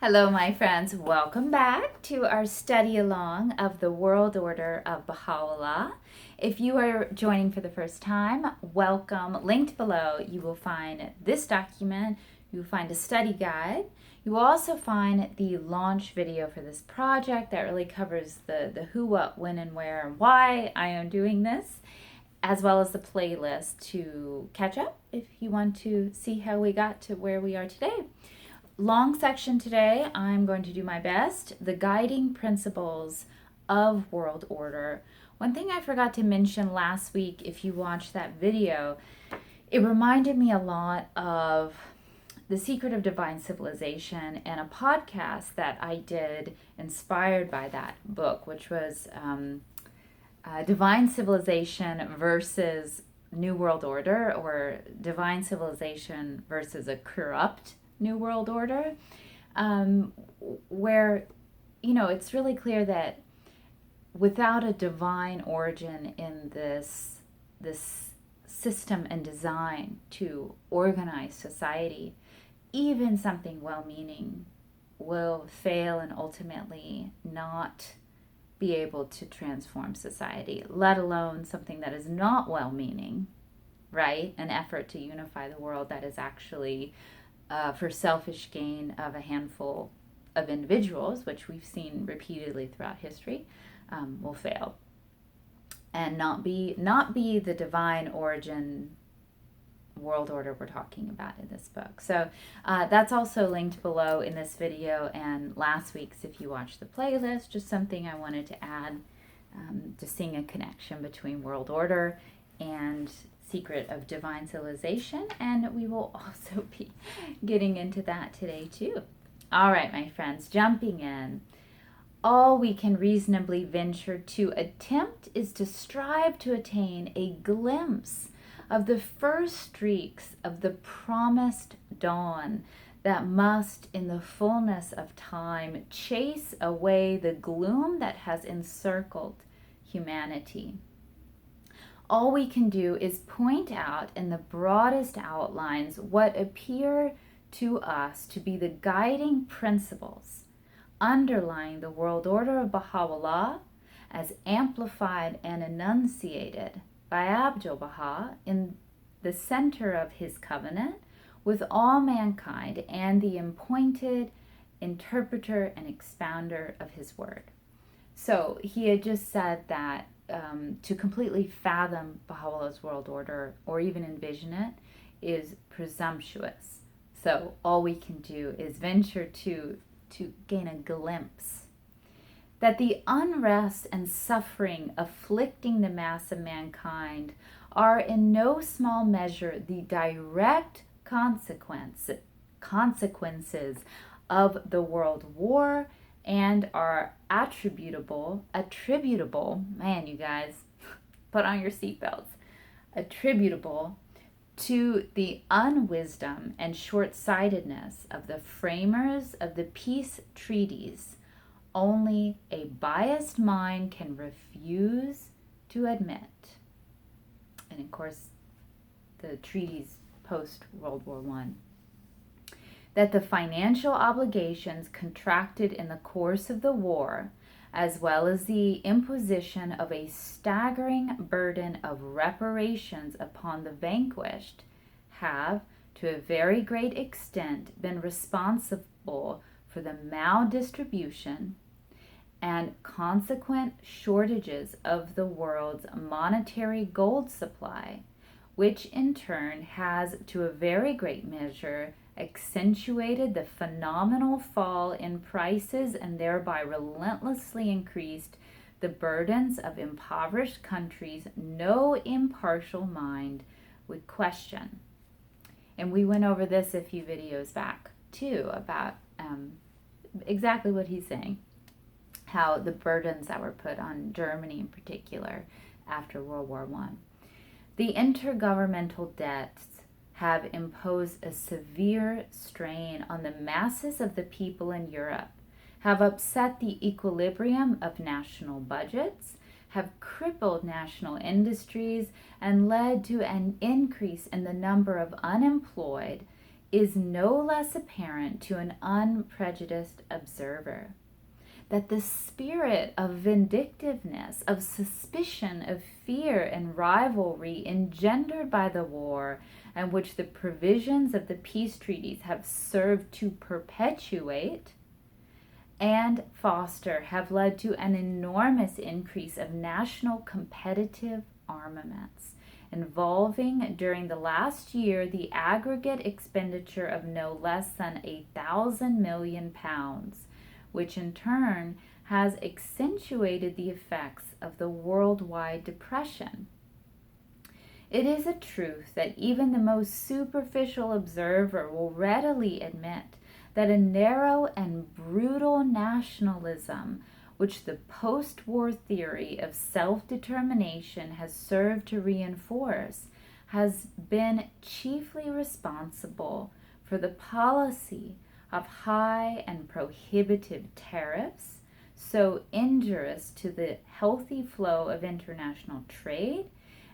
Hello, my friends. Welcome back to our study along of the World Order of Baha'u'llah. If you are joining for the first time, welcome. Linked below, you will find this document. You will find a study guide. You will also find the launch video for this project that really covers the who, what, when, and where, and why I am doing this, as well as the playlist to catch up if you want to see how we got to where we are today. Long section today. I'm going to do my best. The guiding principles of world order. One thing I forgot to mention last week, if you watched that video, it reminded me a lot of The Secret of Divine Civilization and a podcast that I did inspired by that book, which was Divine Civilization versus New World Order, or Divine Civilization versus a Corrupt New World Order, where, it's really clear that without a divine origin in this system and design to organize society, even something well-meaning will fail and ultimately not be able to transform society, let alone something that is not well-meaning, right? An effort to unify the world that is actually for selfish gain of a handful of individuals, which we've seen repeatedly throughout history, will fail and not be the divine origin world order we're talking about in this book. So that's also linked below in this video and last week's if you watch the playlist. Just something I wanted to add, just seeing a connection between world order and Secret of Divine Civilization, and we will also be getting into that today too. All right, my friends, jumping in. All we can reasonably venture to attempt is to strive to attain a glimpse of the first streaks of the promised dawn that must, in the fullness of time, chase away the gloom that has encircled humanity. All we can do is point out in the broadest outlines what appear to us to be the guiding principles underlying the world order of Baha'u'llah as amplified and enunciated by abdu'l-baha in the center of his covenant with all mankind and the appointed interpreter and expounder of his word. So he had just said that to completely fathom Baha'u'llah's world order or even envision it is presumptuous. So all we can do is venture to gain a glimpse that the unrest and suffering afflicting the mass of mankind are in no small measure the direct consequences of the world war and are attributable, man, you guys, put on your seatbelts, attributable to the unwisdom and short-sightedness of the framers of the peace treaties only a biased mind can refuse to admit. And of course, the treaties post-World War I. That the financial obligations contracted in the course of the war, as well as the imposition of a staggering burden of reparations upon the vanquished, have, to a very great extent, been responsible for the maldistribution and consequent shortages of the world's monetary gold supply, which in turn has, to a very great measure, accentuated the phenomenal fall in prices and thereby relentlessly increased the burdens of impoverished countries no impartial mind would question. And we went over this a few videos back too about exactly what he's saying, how the burdens that were put on Germany in particular after World War I. The intergovernmental debts have imposed a severe strain on the masses of the people in Europe, have upset the equilibrium of national budgets, have crippled national industries, and led to an increase in the number of unemployed, is no less apparent to an unprejudiced observer. That the spirit of vindictiveness, of suspicion, of fear and rivalry engendered by the war, and which the provisions of the peace treaties have served to perpetuate and foster, have led to an enormous increase of national competitive armaments, involving during the last year the aggregate expenditure of no less than 1,000 million pounds, which in turn has accentuated the effects of the worldwide depression. It is a truth that even the most superficial observer will readily admit that a narrow and brutal nationalism, which the post-war theory of self-determination has served to reinforce, has been chiefly responsible for the policy of high and prohibitive tariffs, so injurious to the healthy flow of international trade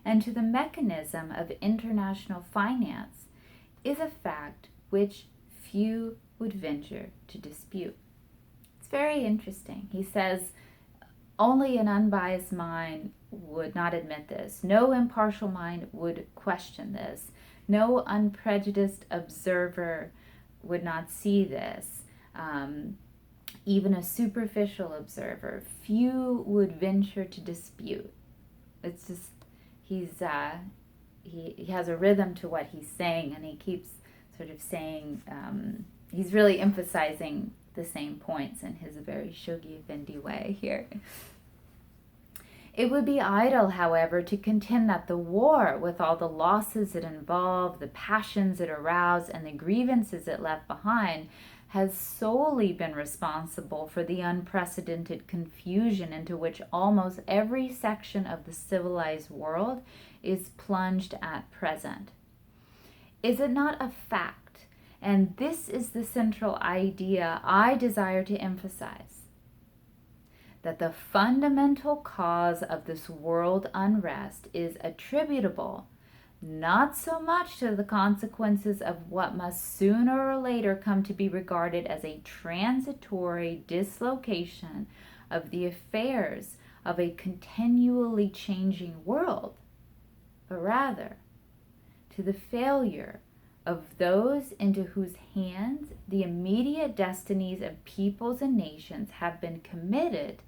and to the mechanism of international finance, is a fact which few would venture to dispute. It's very interesting. He says only an unbiased mind would not admit this. No impartial mind would question this. No unprejudiced observer would not see this. Even a superficial observer, few would venture to dispute. It's just, he has a rhythm to what he's saying, and he keeps sort of saying, he's really emphasizing the same points in his very Shoghi Effendi way here. It would be idle, however, to contend that the war, with all the losses it involved, the passions it aroused, and the grievances it left behind, has solely been responsible for the unprecedented confusion into which almost every section of the civilized world is plunged at present. Is it not a fact, and this is the central idea I desire to emphasize, that the fundamental cause of this world unrest is attributable not so much to the consequences of what must sooner or later come to be regarded as a transitory dislocation of the affairs of a continually changing world, but rather to the failure of those into whose hands the immediate destinies of peoples and nations have been committed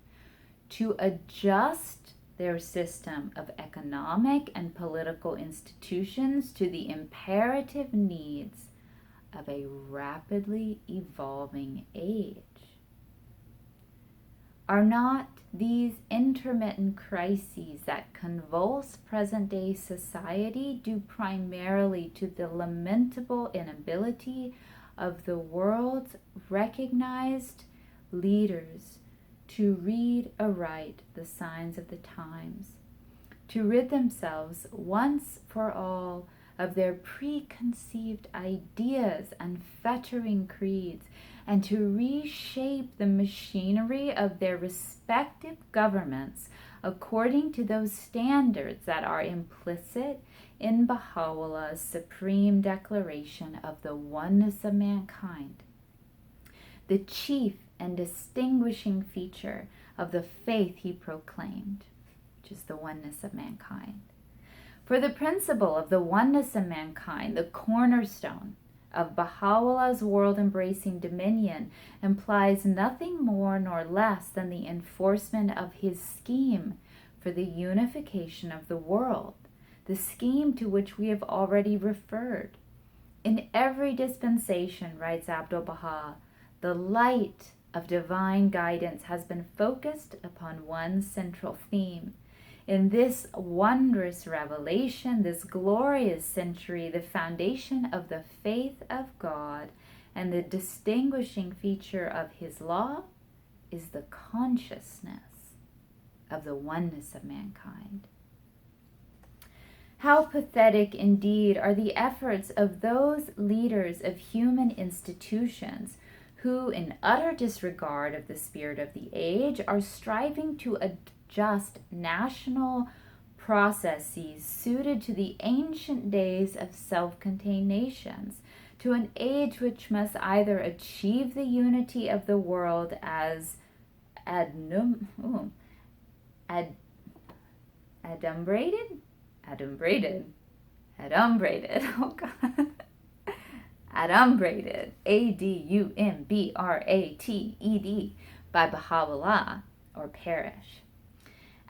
to adjust their system of economic and political institutions to the imperative needs of a rapidly evolving age. Are not these intermittent crises that convulse present-day society due primarily to the lamentable inability of the world's recognized leaders to read aright the signs of the times, to rid themselves once for all of their preconceived ideas and fettering creeds, and to reshape the machinery of their respective governments according to those standards that are implicit in Baha'u'llah's supreme declaration of the oneness of mankind, the chief and distinguishing feature of the faith he proclaimed, which is the oneness of mankind. For the principle of the oneness of mankind, the cornerstone of Baha'u'llah's world-embracing dominion, implies nothing more nor less than the enforcement of his scheme for the unification of the world, the scheme to which we have already referred. In every dispensation, writes abdu'l-baha, the light of divine guidance has been focused upon one central theme. In this wondrous revelation, this glorious century, the foundation of the faith of God and the distinguishing feature of his law is the consciousness of the oneness of mankind. How pathetic indeed are the efforts of those leaders of human institutions who, in utter disregard of the spirit of the age, are striving to adjust national processes suited to the ancient days of self-contained nations, to an age which must either achieve the unity of the world as adumbrated, oh God, adumbrated, Adumbrated, by Baha'u'llah, or perish.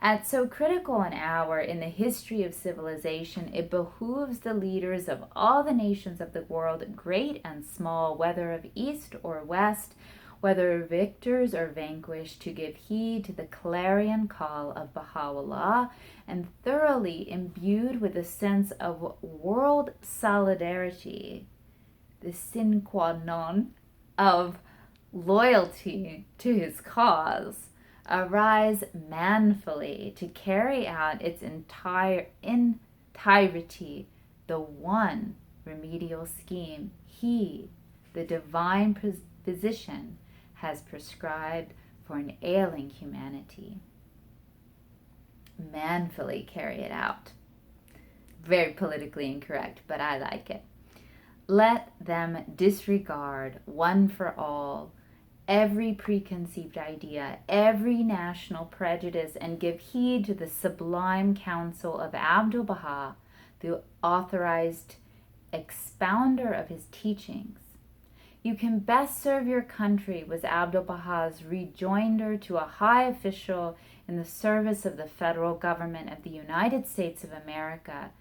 At so critical an hour in the history of civilization, it behooves the leaders of all the nations of the world, great and small, whether of east or west, whether victors or vanquished, to give heed to the clarion call of Baha'u'llah, and thoroughly imbued with a sense of world solidarity, the sine qua non of loyalty to his cause, arise manfully to carry out its entirety, the one remedial scheme he, the divine physician, has prescribed for an ailing humanity. Manfully carry it out. Very politically incorrect, but I like it. Let them disregard one for all every preconceived idea, every national prejudice, and give heed to the sublime counsel of abdu'l-baha, the authorized expounder of his teachings. You can best serve your country, was abdu'l-baha's rejoinder to a high official in the service of the federal government of the United States of America,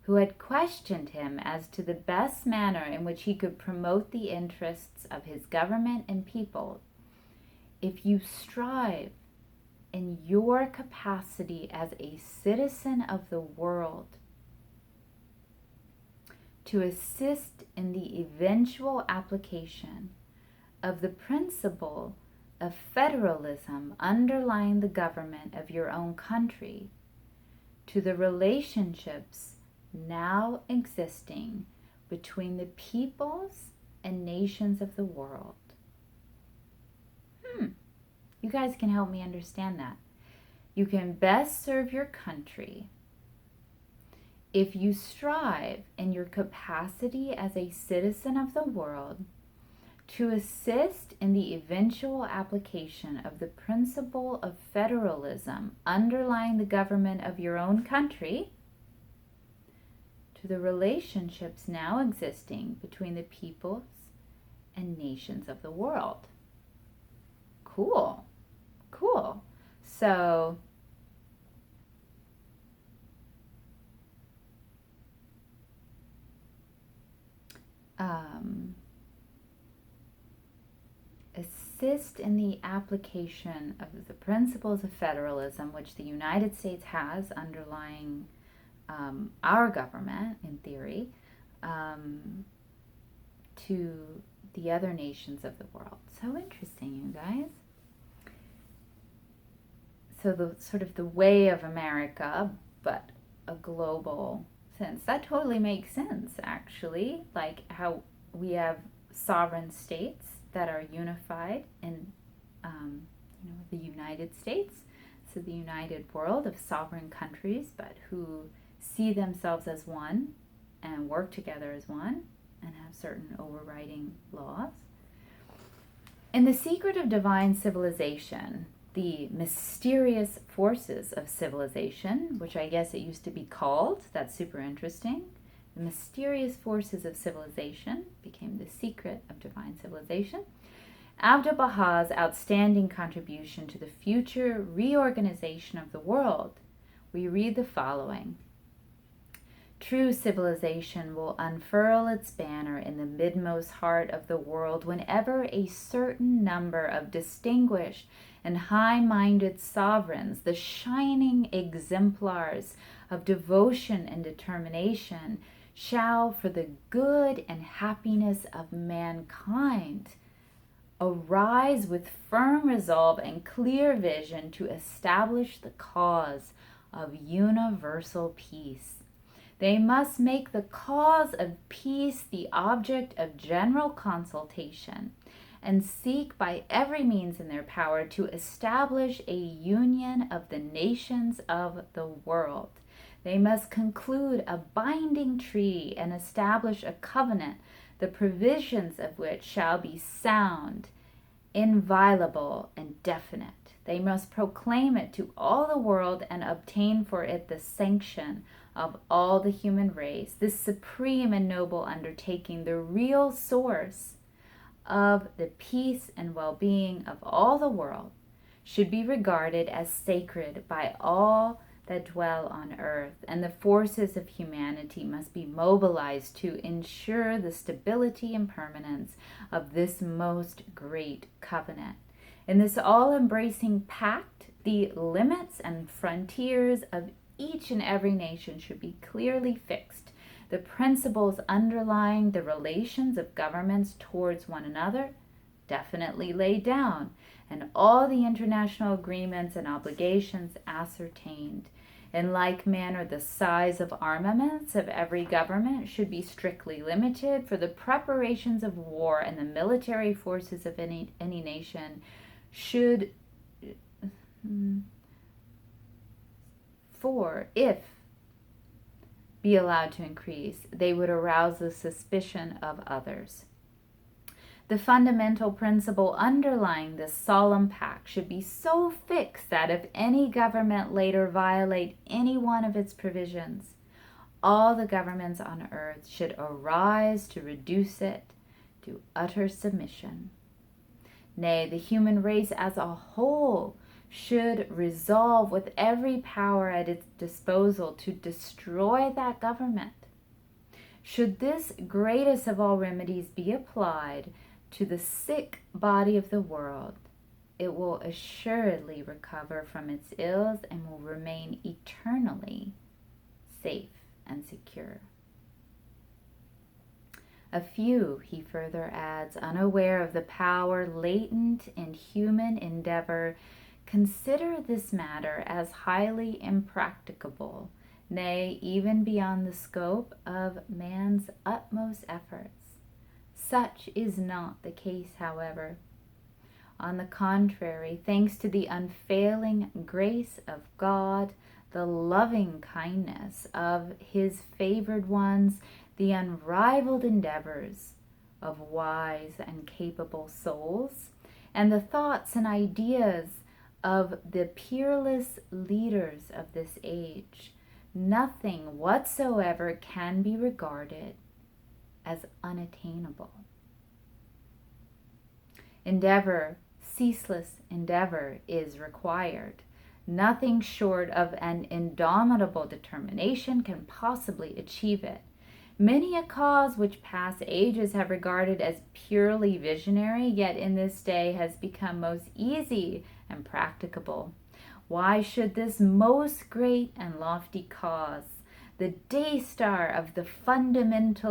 who had questioned him as to the best manner in which he could promote the interests of his government and people. If you strive in your capacity as a citizen of the world to assist in the eventual application of the principle of federalism underlying the government of your own country to the relationships now existing between the peoples and nations of the world. You guys can help me understand that. You can best serve your country if you strive in your capacity as a citizen of the world to assist in the eventual application of the principle of federalism underlying the government of your own country to the relationships now existing between the peoples and nations of the world. Cool. So, assist in the application of the principles of federalism, which the United States has underlying our government, in theory, to the other nations of the world. So interesting, you guys. So the sort of the way of America, but a global sense. That totally makes sense, actually. Like how we have sovereign states that are unified in, the United States. So the united world of sovereign countries, but who see themselves as one and work together as one and have certain overriding laws. In The Secret of Divine Civilization, the mysterious forces of civilization, which I guess it used to be called, that's super interesting. The mysterious forces of civilization became The Secret of Divine Civilization. Abdu'l-Baha's outstanding contribution to the future reorganization of the world. We read the following. True civilization will unfurl its banner in the midmost heart of the world whenever a certain number of distinguished and high-minded sovereigns, the shining exemplars of devotion and determination, shall, for the good and happiness of mankind, arise with firm resolve and clear vision to establish the cause of universal peace. They must make the cause of peace the object of general consultation and seek by every means in their power to establish a union of the nations of the world. They must conclude a binding treaty and establish a covenant the provisions of which shall be sound, inviolable, and definite. They must proclaim it to all the world and obtain for it the sanction of all the human race. This supreme and noble undertaking, the real source of the peace and well-being of all the world, should be regarded as sacred by all that dwell on earth, and the forces of humanity must be mobilized to ensure the stability and permanence of this most great covenant. In this all-embracing pact, the limits and frontiers of each and every nation should be clearly fixed. The principles underlying the relations of governments towards one another definitely laid down, and all the international agreements and obligations ascertained. In like manner, the size of armaments of every government should be strictly limited, for the preparations of war and the military forces of any nation should, if be allowed to increase, they would arouse the suspicion of others. The fundamental principle underlying this solemn pact should be so fixed that if any government later violate any one of its provisions, all the governments on earth should arise to reduce it to utter submission. Nay, the human race as a whole should resolve with every power at its disposal to destroy that government. Should this greatest of all remedies be applied to the sick body of the world, it will assuredly recover from its ills and will remain eternally safe and secure. A few, he further adds, unaware of the power latent in human endeavor, consider this matter as highly impracticable, nay, even beyond the scope of man's utmost efforts. Such is not the case, however. On the contrary, thanks to the unfailing grace of God, the loving kindness of his favored ones, the unrivaled endeavors of wise and capable souls, and the thoughts and ideas of the peerless leaders of this age, nothing whatsoever can be regarded as unattainable. Endeavor, ceaseless endeavor, is required. Nothing short of an indomitable determination can possibly achieve it. Many a cause which past ages have regarded as purely visionary, yet in this day has become most easy and practicable. Why should this most great and lofty cause, the day star of the firmament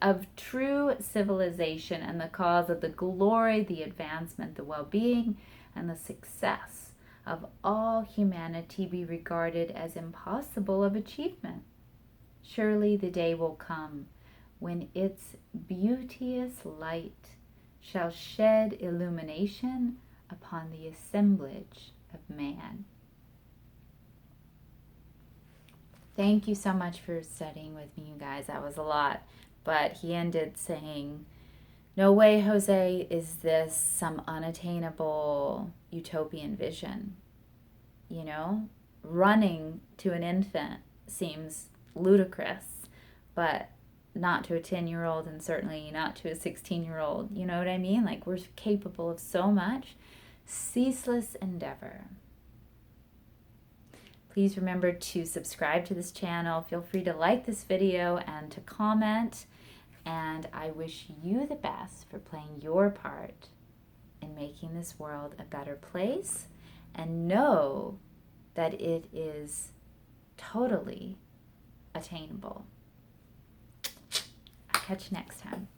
of true civilization, and the cause of the glory, the advancement, the well-being, and the success of all humanity, be regarded as impossible of achievement? Surely the day will come when its beauteous light shall shed illumination upon the assemblage of man. Thank you so much for studying with me, you guys. That was a lot. But he ended saying, no way, Jose, is this some unattainable utopian vision. You know, running to an infant seems ludicrous, but not to a 10-year-old and certainly not to a 16-year-old. You know what I mean? Like, we're capable of so much. Ceaseless endeavor. Please remember to subscribe to this channel. Feel free to like this video and to comment. And I wish you the best for playing your part in making this world a better place. And know that it is totally attainable. I'll catch you next time.